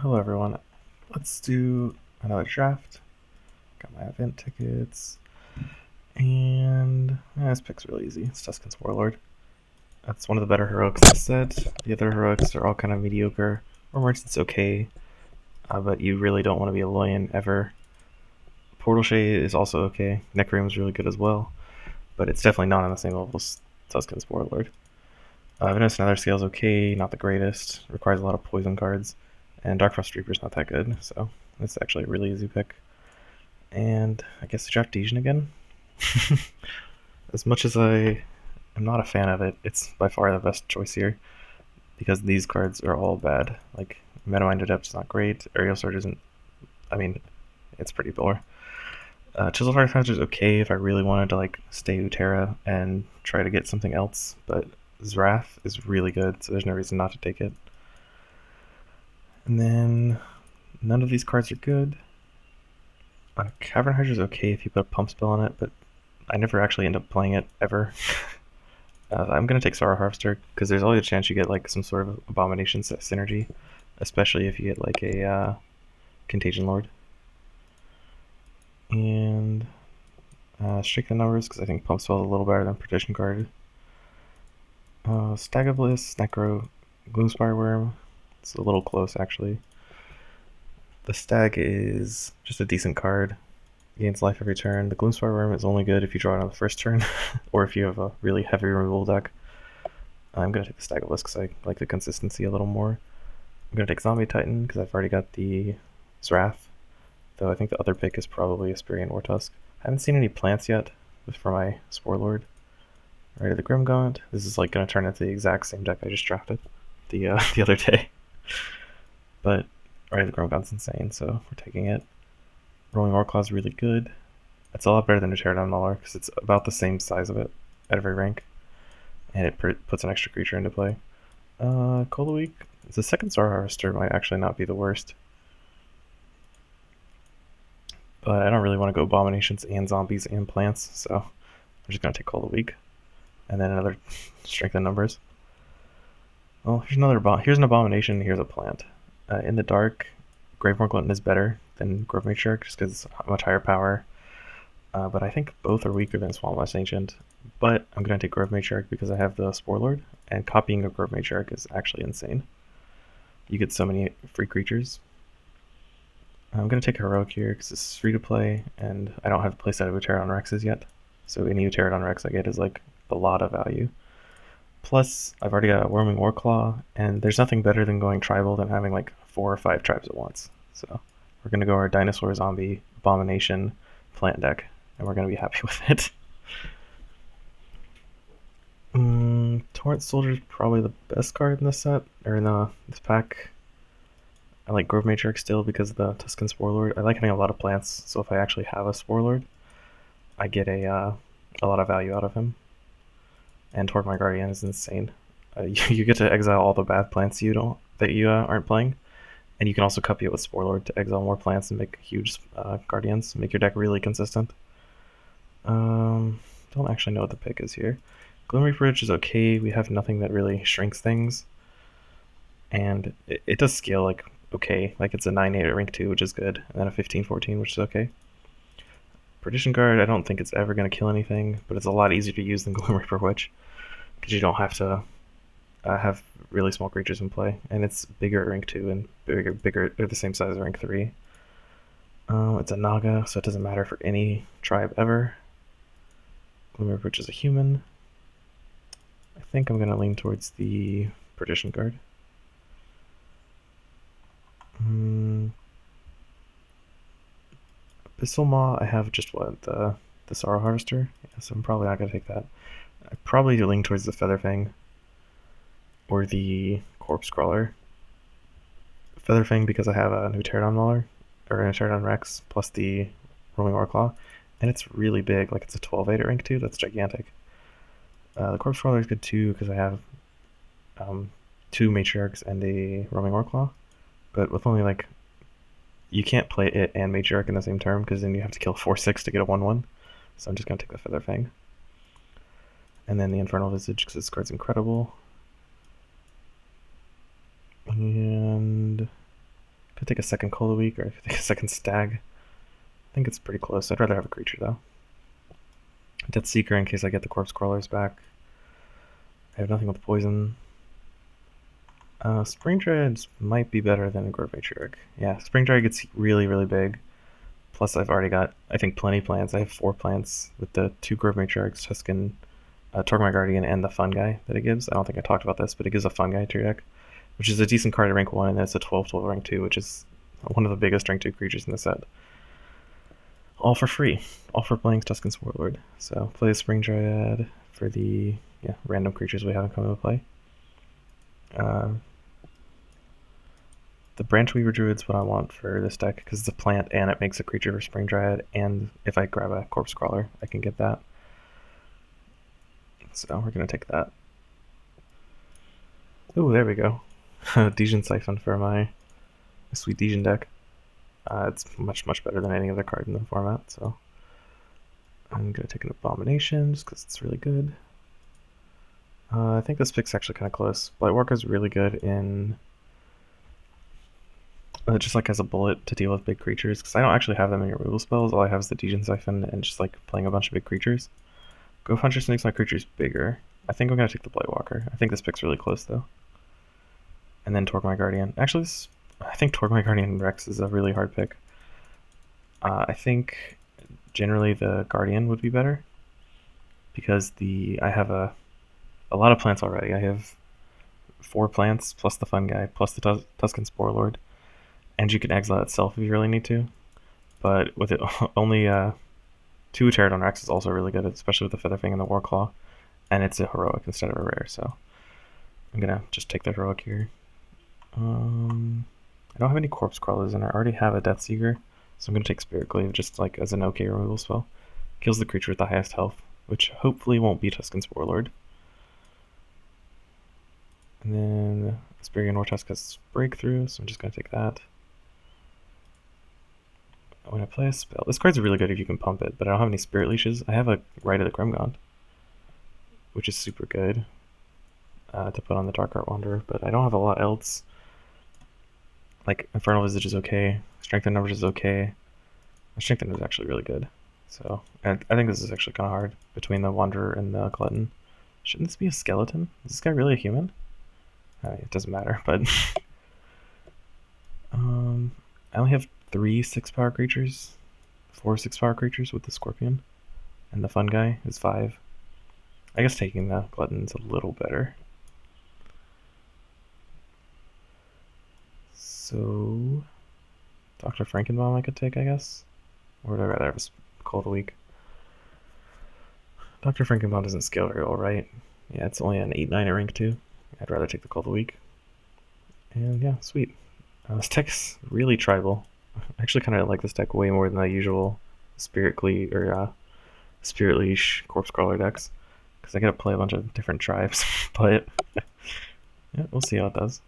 Hello everyone. Let's do another draft. Got my event tickets. And this pick's really easy. It's Tuscan's Warlord. That's one of the better heroics in the set. The other heroics are all kind of mediocre. Or Merchant's okay, but you really don't want to be a Loyan ever. Portal Shade is also okay. Necroom's really good as well, but it's definitely not on the same level as Tuscan's Warlord. Venus and Other Scale's okay, not the greatest. Requires a lot of poison cards. And Darkfrost Reaper's not that good, so it's actually a really easy pick. And I guess I draft Dysian again. As much as I am not a fan of it, it's by far the best choice here because these cards are all bad. Like Metamind Adept's not great. Aerial Surge isn't. I mean, it's pretty poor. Chiseled Artificer is okay if I really wanted to like stay Utera and try to get something else, but Zrath is really good, so there's no reason not to take it. And then none of these cards are good. Cavern Hydra is okay if you put a pump spell on it, but I never actually end up playing it ever. I'm gonna take Sorrow Harvester because there's always a chance you get like some sort of Abomination synergy, especially if you get like a Contagion Lord. And Strike the Numbers because I think pump spell is a little better than Partition Guard. Stag of Bliss, Necro, Gloomspire Worm. It's a little close actually. The Stag is just a decent card. Gains life every turn. The Gloomspire Worm is only good if you draw it on the first turn, or if you have a really heavy removal deck. I'm going to take the Stag of Bliss because I like the consistency a little more. I'm going to take Zombie Titan because I've already got the Zrath, though I think the other pick is probably Aspirian Wartusk. I haven't seen any plants yet for my Spore Lord. Right, the Grimgaunt. This is like going to turn into the exact same deck I just drafted the the other day. But Right, the Grimgaunt's insane, so we're taking it. Rolling Orclaw is really good. It's a lot better than a Pterodon Mauler because it's about the same size of it at every rank, and it puts an extra creature into play. Cola Week. The second Star Harvester might actually not be the worst, but I don't really want to go Abominations and Zombies and Plants, so I'm just gonna take Cola Week, and then another Strength in Numbers. Well, here's an Abomination. Here's a Plant. In the dark, Gravemore Glutton is better than Grove Matriarch just because it's much higher power. But I think both are weaker than Swampwest Ancient. But I'm going to take Grove Matriarch because I have the Spore Lord, and copying a Grove Matriarch is actually insane. You get so many free creatures. I'm going to take Heroic here because it's free to play, and I don't have a playset of Pterodon Rexes yet. So any Pterodon Rex I get is like a lot of value. Plus, I've already got a Worming Warclaw, and there's nothing better than going tribal than having like 4 or 5 tribes at once. So we're going to go our Dinosaur, Zombie, Abomination, Plant deck, and we're going to be happy with it. Torrent Soldier is probably the best card in this set, or in this pack. I like Grove Matriarch still because of the Tuscan Spore Lord. I like having a lot of plants, so if I actually have a Spore Lord, I get a lot of value out of him. And Torque Guardian is insane. You get to exile all the bad plants that you aren't playing, and you can also copy it with Spore Lord to exile more plants and make huge guardians, make your deck really consistent. Don't actually know what the pick is here. Glim Reaper Ridge is okay. We have nothing that really shrinks things, and it does scale like okay. Like it's a 9/8 at rank 2, which is good, and then a 15/14, which is okay. Perdition Guard, I don't think it's ever going to kill anything, but it's a lot easier to use than Glim Reaper Witch because you don't have to have really small creatures in play, and it's bigger at rank 2 and bigger or the same size as rank 3. It's a Naga, so it doesn't matter for any tribe ever. Glim Reaper Witch is a human. I think I'm going to lean towards the Perdition Guard. Abyssal Maw, I have just the Sorrow Harvester, so I'm probably not going to take that. I probably lean towards the Featherfang or the Corpse Crawler. Featherfang because I have a new Pterodon Mauler, or a Pterodon Rex, plus the Roaming Warclaw, and it's really big, like it's a 12/8 at rank 2, that's gigantic. The Corpse Crawler is good too because I have 2 Matriarchs and a Roaming Warclaw, but with only like you can't play it and Matriarch in the same turn because then you have to kill 4/6 to get a 1/1. So I'm just going to take the Featherfang. And then the Infernal Visage because this card's incredible. And Could take a second Call of the Week, or I could take a second Stag. I think it's pretty close. I'd rather have a creature, though. Death Seeker in case I get the Corpse Crawlers back. I have nothing with poison. Spring Dreads might be better than a Grove Matriarch. Yeah, Spring Dread gets really, really big. Plus, I've already got, I think, plenty plants. I have 4 plants with the 2 Grove Matriarchs, Tuscan, Torgmar Guardian, and the Fun Guy that it gives. I don't think I talked about this, but it gives a Fun Guy to your deck, which is a decent card at rank 1, and then it's a 12/12 rank 2, which is one of the biggest rank 2 creatures in the set. All for free. All for playing Tuscan's Warlord. So play a Spring Dryad for the random creatures we haven't come into play. The Branchweaver Druid's what I want for this deck, because it's a plant and it makes a creature for Spring Dryad, and if I grab a Corpse Crawler, I can get that. So we're going to take that. Oh, there we go. Dysian Siphon for my sweet Dysian deck. It's much, much better than any other card in the format, so I'm going to take an Abomination just because it's really good. I think this pick's actually kind of close. Blightwalker's really good in just like as a bullet to deal with big creatures, because I don't actually have them in your removal spells. All I have is the Dysian Siphon and just like playing a bunch of big creatures. Grove Huntress makes my creatures bigger. I think I'm going to take the Blightwalker. I think this pick's really close, though. And then Torgmar Guardian. Actually, I think Torgmar Guardian Rex is a really hard pick. I think generally the Guardian would be better, because I have a lot of plants already. I have 4 plants plus the Fun Guy plus the Tuscan Sporelord, and you can exile itself if you really need to. But with it only 2 Pterodon Rex is also really good, especially with the Featherfang and the Warclaw, and it's a heroic instead of a rare. So I'm gonna just take the heroic here. I don't have any Corpse Crawlers, and I already have a Death Seeker, so I'm going to take Spirit Glaive just like as an okay removal spell. Kills the creature with the highest health, which hopefully won't be Tuscan's Warlord. And then Asperian Wartusk has Breakthrough, so I'm just going to take that. When I play a spell, this card's really good if you can pump it, but I don't have any Spirit Leashes. I have a Rite of the Kremgond, which is super good to put on the Dark Art Wanderer, but I don't have a lot else. Like, Infernal Visage is okay, Strength in Numbers is okay. Strength in Numbers is actually really good. So, I think this is actually kind of hard between the Wanderer and the Glutton. Shouldn't this be a skeleton? Is this guy really a human? I mean, it doesn't matter, but I only have 3 6-power creatures, 4 6-power creatures with the Scorpion, and the Fun Guy is 5. I guess taking the Glutton's a little better. So, Dr. Frankenbaum I could take, I guess? Or would I rather have a Call of the Week? Dr. Frankenbaum doesn't scale very well, right? Yeah, it's only an 8/9 at rank 2. I'd rather take the Call of the Week. And yeah, sweet. This deck's really tribal. I actually kind of like this deck way more than the usual Spirit Leash Corpse Crawler decks, because I get to play a bunch of different tribes, but yeah, we'll see how it does.